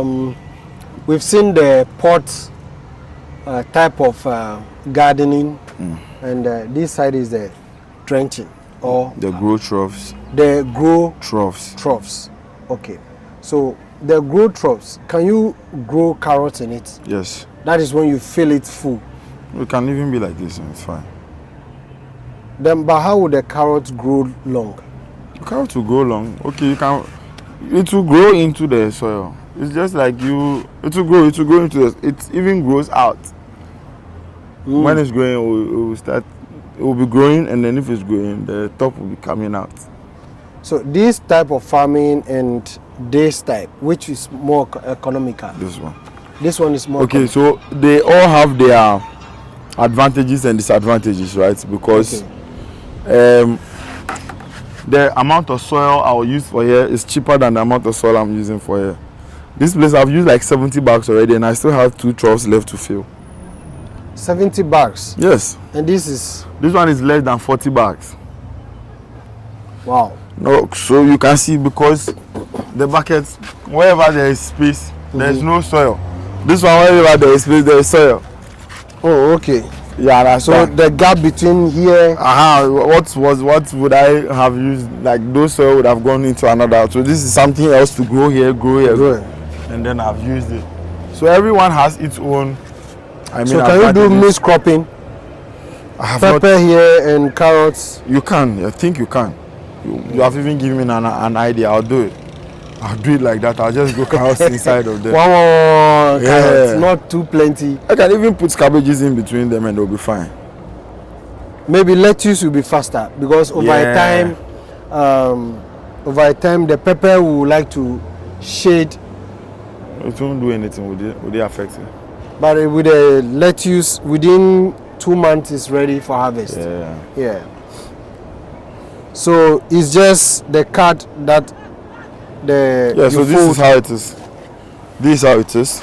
We've seen the pot type of gardening, and this side is the drenching or the grow troughs. The grow troughs. Troughs. Okay. So the grow troughs, can you grow carrots in it? Yes. That is when you fill it full. It can even be like this, and it's fine. Then, but how would the carrots grow long? The carrot will grow long. Okay, you can. It will grow into the soil. It's just like you. It will grow into the. It even grows out. When it's growing, it will start. It will be growing, and then if it's growing, the top will be coming out. So this type of farming and this type, which is more economical? This one. This one is more. Okay, so they all have their advantages and disadvantages, right? Because the amount of soil I will use for here is cheaper than the amount of soil I'm using for here. This place I've used like 70 bags already, and I still have 2 troughs left to fill. 70 bags? Yes. And this one is less than 40 bags. Wow. No, so you can see, because the buckets, wherever there is space, there is no soil. This one, wherever there is space, there is soil. Oh, okay. Yeah, that's so the gap between here. What would I have used? Like those soil would have gone into another. So this is something else to grow here, and then I've used it. So everyone has its own. So can you do mixed cropping? Pepper here and carrots. You can. I think you can. You have even given me an idea. I'll do it. I'll do it like that. I'll just go carrots inside of them. One carrots, not too plenty. I can even put cabbages in between them and they'll be fine. Maybe lettuce will be faster, because over time the pepper will like to shade. It won't do anything. Would it affect it? But with the lettuce, within 2 months it's ready for harvest. Yeah. So it's just the cut that so this is how it is. This is how it is.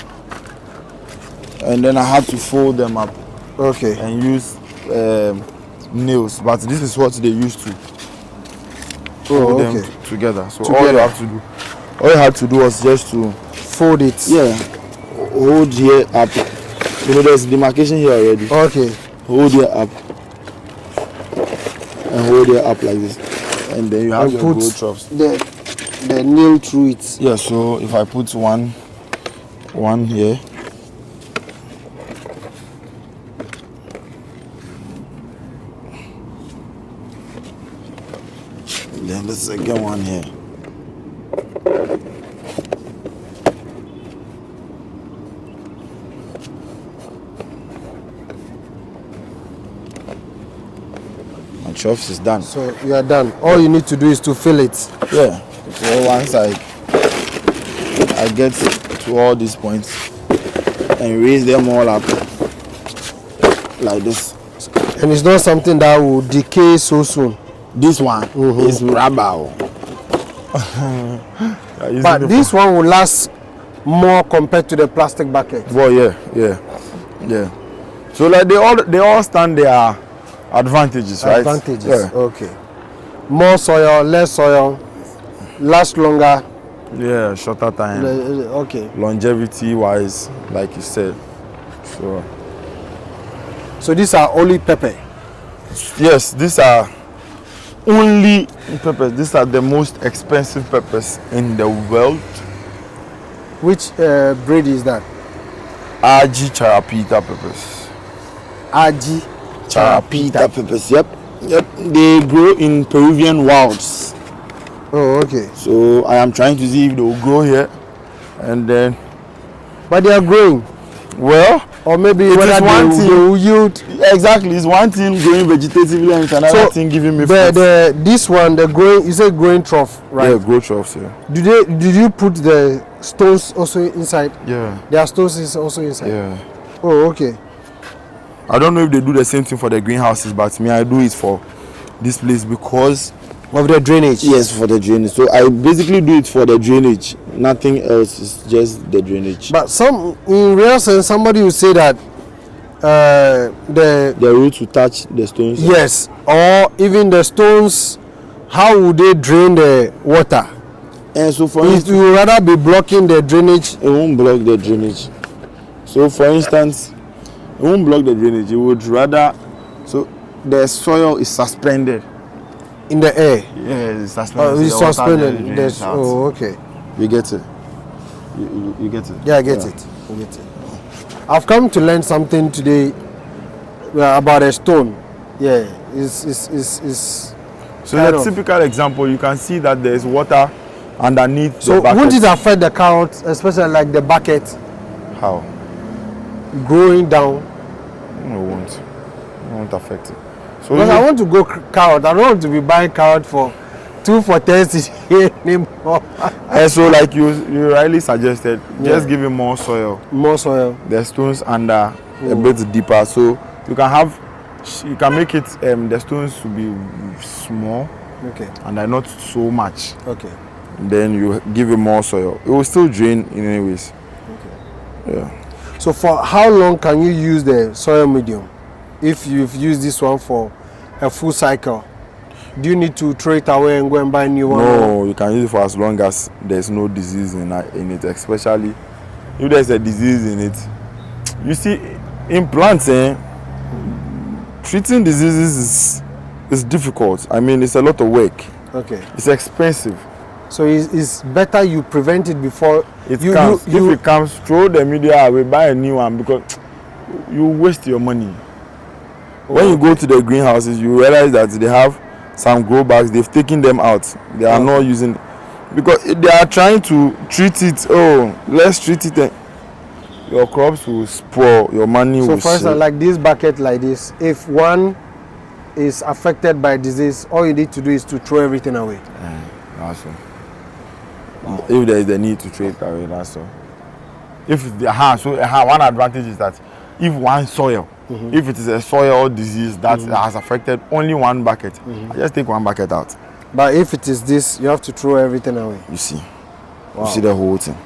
And then I had to fold them up. Okay. And use nails. But this is what they used to fold them together. So all you had to do was just to fold it. Yeah. Hold here up. You know, there's demarcation here already. Okay. Hold here up. And hold here up like this. And then you have your grow troughs. The nail through it. Yeah, so if I put one here. And then the second one here. My troughs is done. So you are done. All you need to do is to fill it. Yeah. So once I get to all these points and raise them all up like this. And it's not something that will decay so soon. This one is rubber. But this one will last more compared to the plastic bucket. Well, yeah. So like they all stand their advantages, right? Advantages. Yeah. Okay. More soil, less soil, last longer. Yeah, shorter time. Okay. Longevity wise, like you said. So these are only pepper. Yes, these are only peppers. These are the most expensive peppers in the world. Which breed is that? RG Charapita peppers. RG Charapita peppers. Yep. They grow in Peruvian wilds. Oh, okay. So I am trying to see if they will grow here, and then. But they are growing. Well, or maybe it is one thing. They will yield. Exactly, it's one thing growing vegetatively, and it's another thing giving me fruit. This one, the growing, you said growing trough, right? Yeah, grow troughs. Yeah. Did you put the stones also inside? Yeah. Their stones is also inside. Yeah. Oh, okay. I don't know if they do the same thing for the greenhouses, but me, I do it for this place because of the drainage. Yes, for the drainage. So I basically do it for the drainage. Nothing else. It's just the drainage. But in real sense, somebody will say that the roots will touch the stones. Yes, or even the stones. How would they drain the water? And so for it will rather be blocking the drainage. It won't block the drainage. So for instance, it won't block the drainage. It would rather, so the soil is suspended in the air. Yeah, it's suspended. It's suspended. Oh, okay. You get it. You get it. Yeah, I get it. I get it. I've come to learn something today about a stone. Yeah, it's so in a typical example, you can see that there is water underneath so the bucket. won't it affect the carrots, especially like the bucket? How? Growing down? No, it won't. It won't affect it. So because I want to go carrot. I don't want to be buying carrot for 2 for 30 anymore. And so like you rightly suggested, just give it more soil. More soil. The stones under a bit deeper, so you can make it the stones to be small. Okay. And they're not so much. Okay. Then you give it more soil. It will still drain in any ways. Okay. Yeah. So for how long can you use the soil medium? If you've used this one for a full cycle, do you need to throw it away and go and buy a new one? No, you can use it for as long as there's no disease in it, especially if there's a disease in it. You see, in plants, treating diseases is difficult. I mean, it's a lot of work. Okay. It's expensive. So it's better you prevent it before it comes. If it comes, throw the media away, buy a new one, because you waste your money. When you go to the greenhouses, you realize that they have some grow bags. They've taken them out. They are not using, because they are trying to treat it. Oh, let's treat it. Your crops will spoil. Your money will. So, for instance, like this bucket like this, if one is affected by disease, all you need to do is to throw everything away. That's all. If there is the need to throw it away, that's all. If one advantage is that if one soil, if it is a soil disease that has affected only one bucket, I just take one bucket out. But if it is this, you have to throw everything away. You see, you see the whole thing.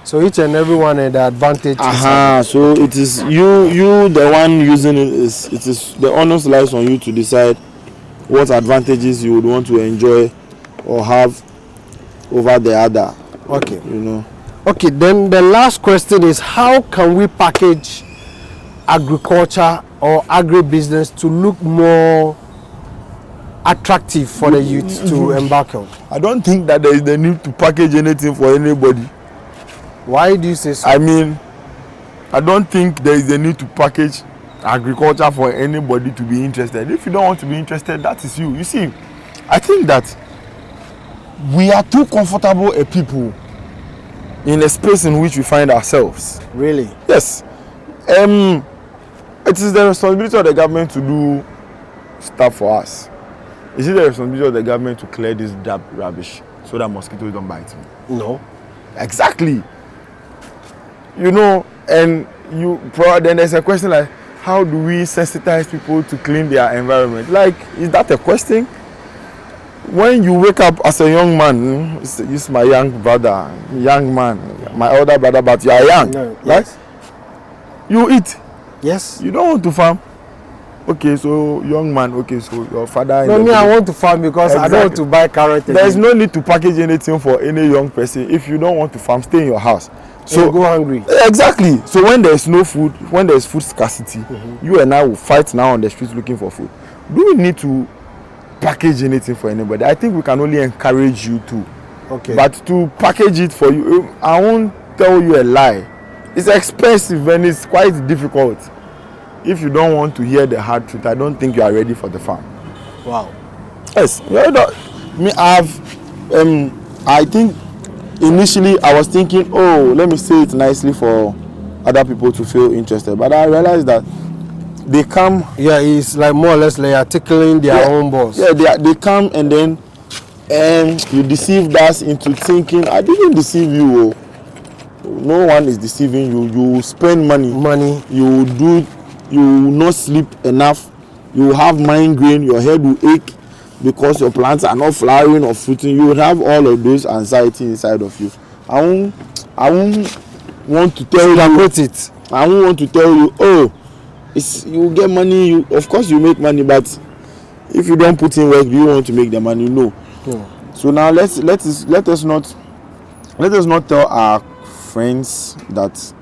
So each and every one had the advantage. So it is you the one using it is the onus lies on you to decide what advantages you would want to enjoy or have over the other. Okay. You know. Okay, then the last question is, how can we package agriculture or agribusiness to look more attractive for the youth to embark on? I don't think that there is the need to package anything for anybody. Why do you say so? I mean, I don't think there is the need to package agriculture for anybody to be interested. If you don't want to be interested, that is you. You see, I think that we are too comfortable a people in a space in which we find ourselves. Really? Yes. It is the responsibility of the government to do stuff for us. Is it the responsibility of the government to clear this rubbish so that mosquitoes don't bite me? No. Exactly. You know, and then there's a question like, how do we sensitize people to clean their environment? Like, is that a question? When you wake up as a young man, this is my young brother, young man, my older brother, but you are young, right? Yes. You eat. Yes. You don't want to farm. Okay, so young man, okay, so your father... No, me, I want to farm because I don't want to buy carrot. There's no need to package anything for any young person. If you don't want to farm, stay in your house. So you go hungry. Exactly. So when there's no food, when there's food scarcity, you and I will fight now on the streets looking for food. Do we need to package anything for anybody? I think we can only encourage you to. Okay. But to package it for you, I won't tell you a lie. It's expensive and it's quite difficult. If you don't want to hear the hard truth, I don't think you are ready for the farm. Wow. Yes. I think initially I was thinking, oh, let me say it nicely for other people to feel interested. But I realized that they come. Yeah, it's like more or less like articulating their own boss. Yeah, they come and then you deceived us into thinking, I didn't deceive you. No one is deceiving you. You spend money. You will not sleep enough. You will have migraine. Your head will ache because your plants are not flowering or fruiting. You will have all of those anxiety inside of you. I won't want to tell you. I won't want to tell you, oh, you get money. Of course you make money, but if you don't put in work, do you want to make the money? No. So now let us not tell our friends that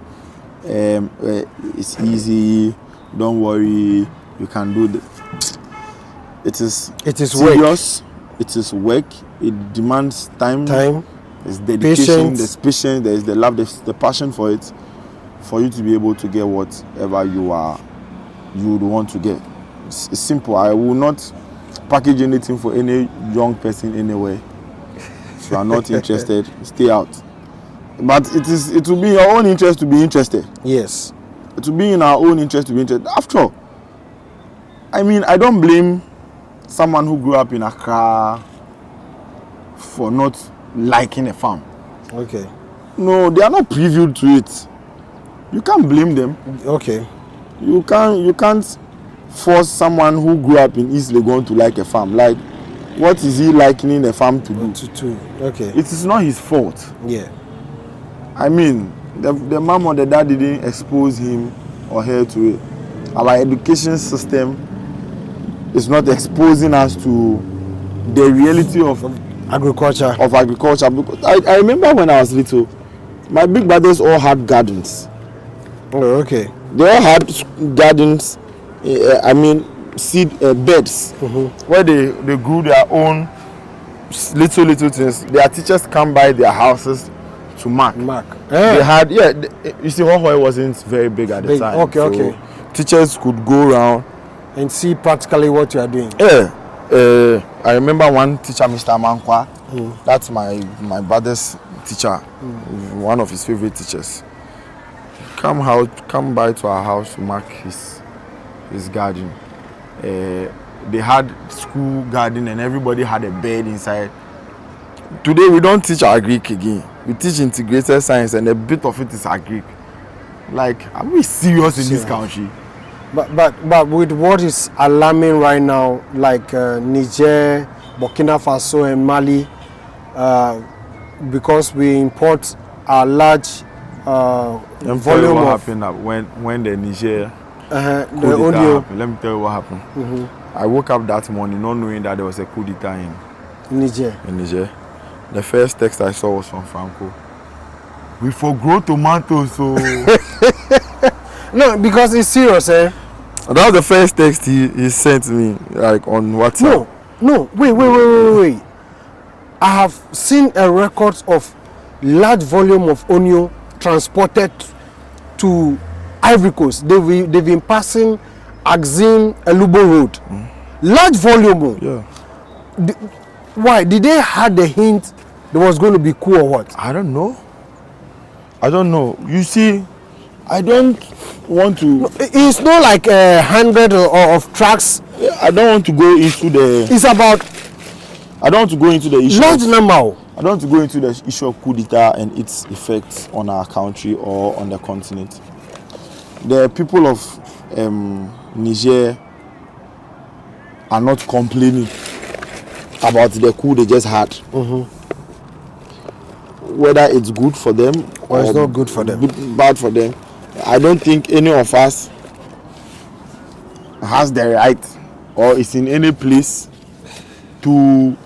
it's easy, don't worry, you can do it. It is serious. Work. It is work. It demands time. There's dedication, patience. there's patience, there's the love, there's the passion for it, for you to be able to get whatever you would want to get. It's simple. I will not package anything for any young person anywhere. If you are not interested, stay out. But it will be in your own interest to be interested. Yes. It will be in our own interest to be interested. After all, I mean, I don't blame someone who grew up in Accra for not liking a farm. Okay. No, they are not previewed to it. You can't blame them. Okay. You can't force someone who grew up in East Legon to like a farm. Like, what is he likening a farm to do? Okay. It is not his fault. Yeah. I mean, the mom or the dad didn't expose him or her to it. Our education system is not exposing us to the reality of agriculture. Because I remember when I was little, my big brothers all had gardens. Oh, okay. They all had gardens. Seed beds where they grew their own little things. Their teachers come by their houses to mark. They had you see, Hohoe wasn't very big at the time. Okay. Teachers could go around and see practically what you are doing. I remember one teacher, Mr. Mankwa. That's my brother's teacher. One of his favorite teachers. Come by to our house to mark his garden. They had school garden and everybody had a bed inside. Today we don't teach agric again. We teach integrated science and a bit of it is agric. Like, are we serious in this country? But with what is alarming right now, like Niger, Burkina Faso and Mali, because we import a large volume what of... happened when the Niger the audio. Let me tell you what happened. I woke up that morning not knowing that there was a coup d'etat in Niger. The first text I saw was from Franco. We forgrow tomatoes, so... No, because it's serious, eh? That was the first text he sent me, like on WhatsApp. No, wait. I have seen a record of large volume of onion transported to Ivory Coast. They've been passing Axim Elubo Road. Large volume. Yeah. Why? Did they have the hint there was going to be coup or what? I don't know. You see, I don't want to... No, it's not like 100 of trucks. I don't want to go into the... It's about... I don't want to go into the issue... Large number. I don't want to go into the issue of coup d'etat and its effects on our country or on the continent. The people of Niger are not complaining about the coup they just had. Whether it's good for them or it's not good for them, bad for them, I don't think any of us has the right or is in any place to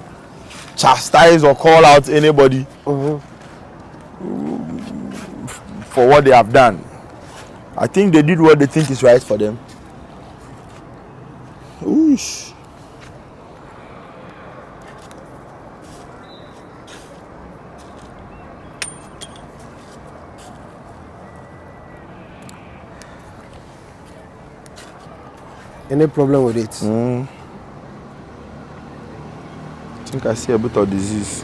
chastise or call out anybody for what they have done. I think they did what they think is right for them. Oosh. Any problem with it? I think I see a bit of disease.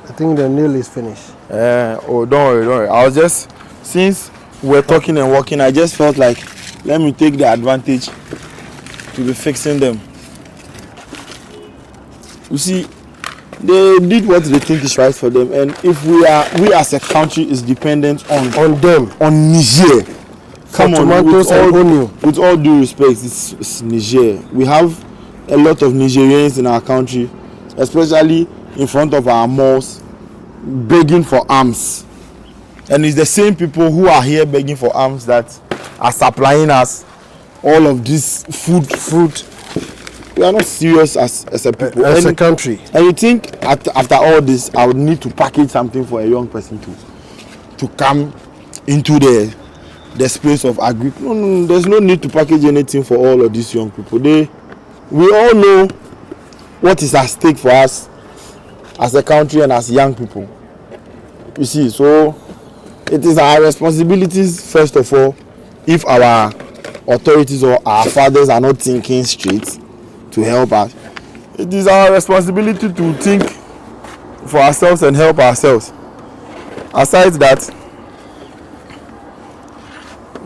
I think the nail is finished. Don't worry. I was just, since we're talking and walking, I just felt like, let me take the advantage to be fixing them. You see, they did what they think is right for them, and if we as a country is dependent on them, on Niger. Come on, with all due respect, it's Niger. We have a lot of Nigerians in our country, especially in front of our malls, begging for arms. And it's the same people who are here begging for arms that are supplying us all of this food. We are not serious as a people, as a country. And you think after all this, I would need to package something for a young person to come into the space of agri? No, there's no need to package anything for all of these young people. We all know what is at stake for us as a country and as young people. You see, so it is our responsibilities, first of all, if our authorities or our fathers are not thinking straight to help us. It is our responsibility to think for ourselves and help ourselves. Aside that,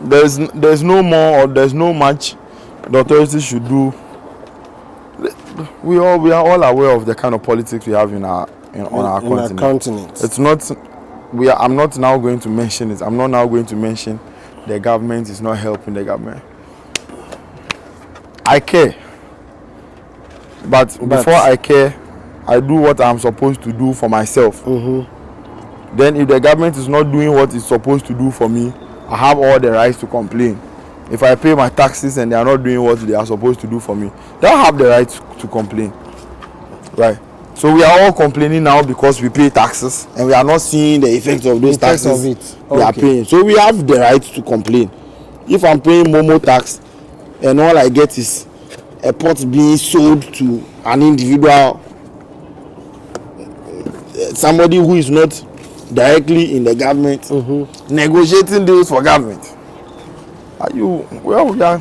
there's no more or there's no much the authorities should do. We are all aware of the kind of politics we have on our continent. It's not. I'm not now going to mention it. I'm not now going to mention the government is not helping the government. I care. But before I care, I do what I'm supposed to do for myself. Mm-hmm. Then if the government is not doing what it's supposed to do for me, I have all the rights to complain. If I pay my taxes and they are not doing what they are supposed to do for me, they have the right to complain. Right? So we are all complaining now because we pay taxes and we are not seeing the effects of those taxes we are paying. So we have the right to complain. If I'm paying Momo tax and all I get is a pot being sold to an individual, somebody who is not directly in the government, mm-hmm. negotiating deals for government. Are you well? Yeah.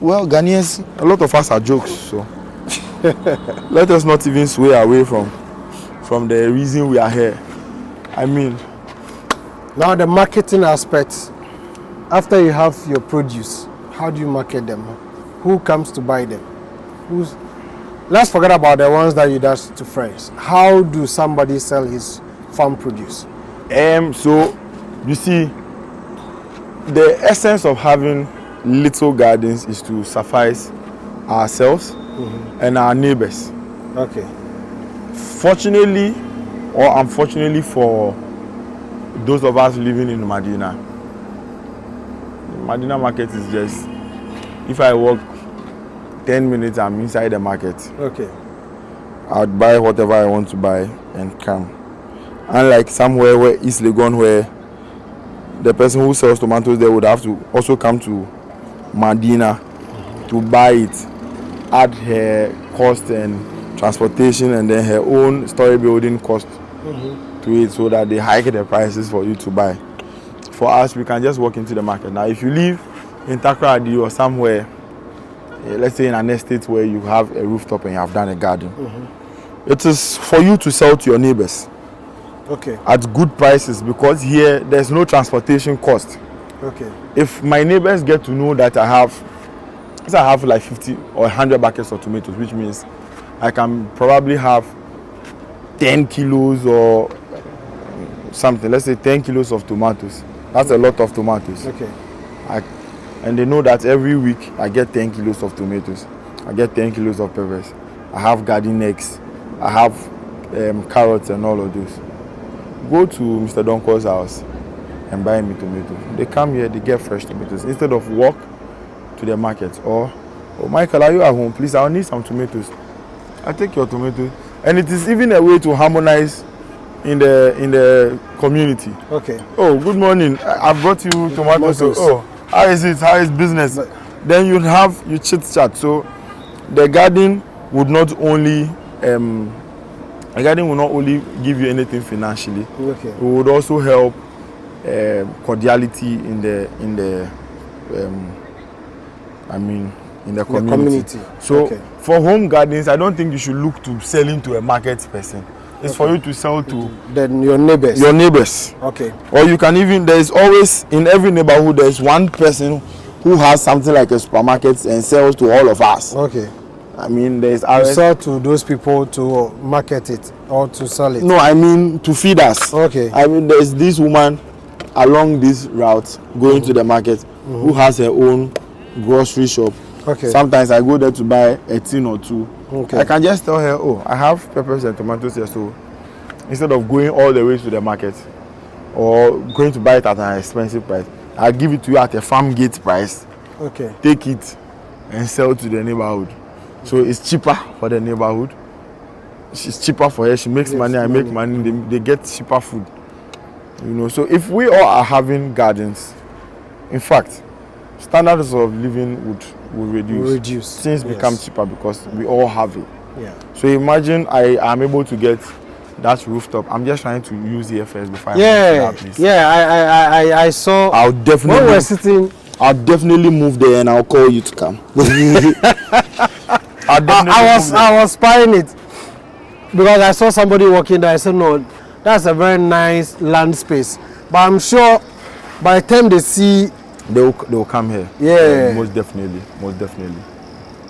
Well, Ghanaians, a lot of us are jokes, so let us not even sway away from the reason we are here. I mean, now the marketing aspect. After you have your produce, how do you market them? Who comes to buy them? Let's forget about the ones that you dash to friends. How do somebody sell his farm produce? So you see, the essence of having little gardens is to suffice ourselves and our neighbors. Okay. Fortunately or unfortunately for those of us living in Medina market is just, if I walk 10 minutes, I'm inside the market. Okay. I'd buy whatever I want to buy and come. Unlike somewhere where East Legon, where the person who sells tomatoes there would have to also come to Medina to buy it, add her cost and transportation and then her own story building cost to it, so that they hike the prices for you to buy. For us, we can just walk into the market. Now, if you live in Takoradi or somewhere, let's say in an estate where you have a rooftop and you have done a garden, it is for you to sell to your neighbors. Okay. At good prices, because here there's no transportation cost. Okay. If my neighbors get to know that I have like 50 or 100 buckets of tomatoes, which means I can probably have 10 kilos or something, let's say 10 kilos of tomatoes. That's a lot of tomatoes. Okay. And they know that every week I get 10 kilos of tomatoes. I get 10 kilos of peppers. I have garden eggs. I have carrots and all of those. Go to Mr. Donko's house and buy me tomatoes. They come here, they get fresh tomatoes. Instead of walk to the market or, oh Michael, are you at home? Please, I'll need some tomatoes. I'll take your tomatoes. And it is even a way to harmonize in the community. Okay. Oh, good morning. I brought you tomatoes. Oh, how is it? How is business? Then you chit chat. So the garden would not only give you anything financially. Okay. It would also help cordiality in the community. So for home gardens, I don't think you should look to selling to a market person. It's for you to sell to then your neighbors. Your neighbors. Okay. Or you can even, there's always in every neighborhood there's one person who has something like a supermarket and sells to all of us. Okay. I mean, there's to sell to those people to market it or to sell it. No, I mean to feed us. Okay. I mean, there's this woman along this route going to the market who has her own grocery shop. Okay. Sometimes I go there to buy a tin or two. Okay. I can just tell her, oh, I have peppers and tomatoes here, so instead of going all the way to the market or going to buy it at an expensive price, I'll give it to you at a farm gate price. Okay. Take it and sell to the neighborhood. So it's cheaper for the neighborhood. It's cheaper for her. She makes money. I make money. They get cheaper food. You know. So if we all are having gardens, in fact, standards of living would reduce. Things become cheaper because we all have it. Yeah. So imagine I am able to get that rooftop. I'm just trying to use here first before I move to that place. Yeah. I saw. I'll definitely. When we're sitting. I'll definitely move there and I'll call you to come. I was spying it because I saw somebody walking there. I said, no, that's a very nice land space. But I'm sure by the time they see, they'll come here. Yeah. Most definitely.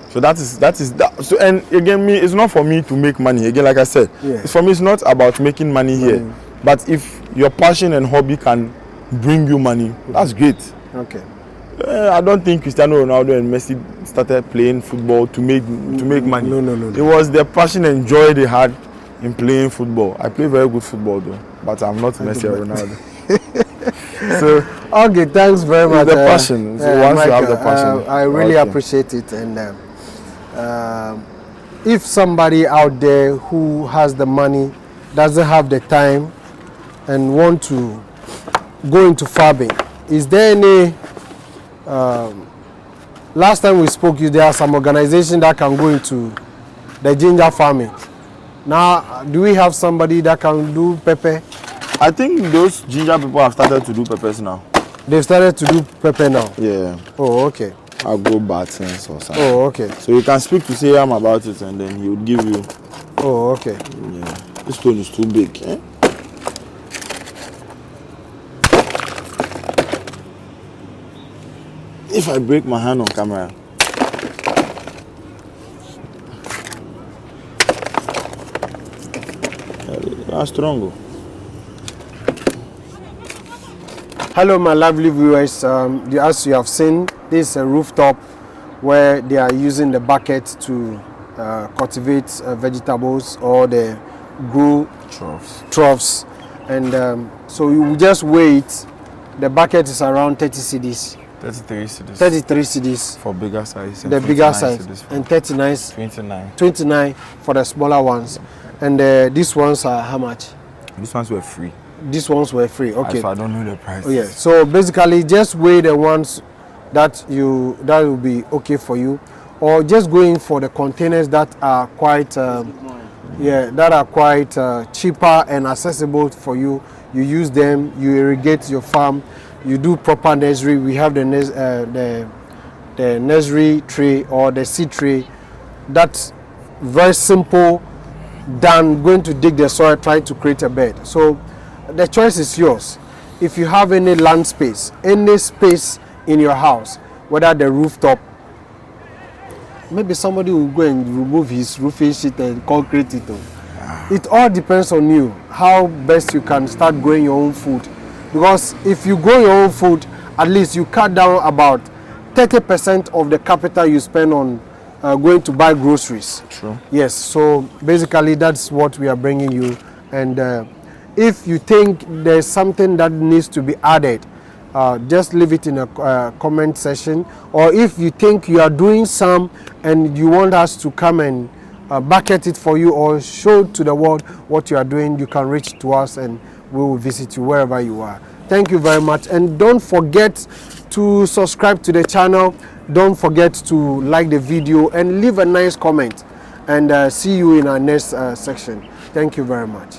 So that is that. So and again, it's not for me to make money. Again, like I said, for me it's not about making money here. But if your passion and hobby can bring you money, that's great. Okay. I don't think Cristiano Ronaldo and Messi started playing football to make money. No. It was the passion and joy they had in playing football. I play very good football though, but I'm not Messi or Ronaldo. So okay, thanks very much. The passion. So once you have the passion, I really appreciate it. And if somebody out there who has the money, doesn't have the time, and want to go into farming, is there any? Last time we spoke, there are some organizations that can go into the ginger farming. Now, do we have somebody that can do pepper? I think those ginger people have started to do peppers now. They've started to do pepper now? Yeah. Oh, okay. I'll go Bartons or something. Oh, okay. So you can speak to Sayam about it and then he would give you. Oh, okay. Yeah. This stone is too big. Eh? If I break my hand on camera. That's strong. Hello, my lovely viewers. As you have seen, this is a rooftop where they are using the bucket to cultivate vegetables or they grow troughs. And so you just wait. The bucket is around 30 cedis. 33 cedis. 33 cedis. For bigger size. The bigger size. And 29 for the smaller ones. And these ones are how much? These ones were free. These ones were free. Okay. So I don't know the price. Oh, yeah. So basically, just weigh the ones that will be okay for you, or just going for the containers that are quite cheaper and accessible for you. You use them. You irrigate your farm. You do proper nursery. We have the nursery tray or the seed tray. That's very simple than going to dig the soil trying to create a bed. So the choice is yours. If you have any land space, any space in your house, whether the rooftop, maybe somebody will go and remove his roofing sheet and concrete it. It all depends on you, how best you can start growing your own food. Because if you grow your own food, at least you cut down about 30% of the capital you spend on going to buy groceries. True. Yes, so basically that's what we are bringing you. And if you think there's something that needs to be added, just leave it in a comment section. Or if you think you are doing some and you want us to come and bucket it for you or show to the world what you are doing, you can reach to us and we will visit you wherever you are. Thank you very much. And don't forget to subscribe to the channel. Don't forget to like the video and leave a nice comment. And see you in our next section. Thank you very much.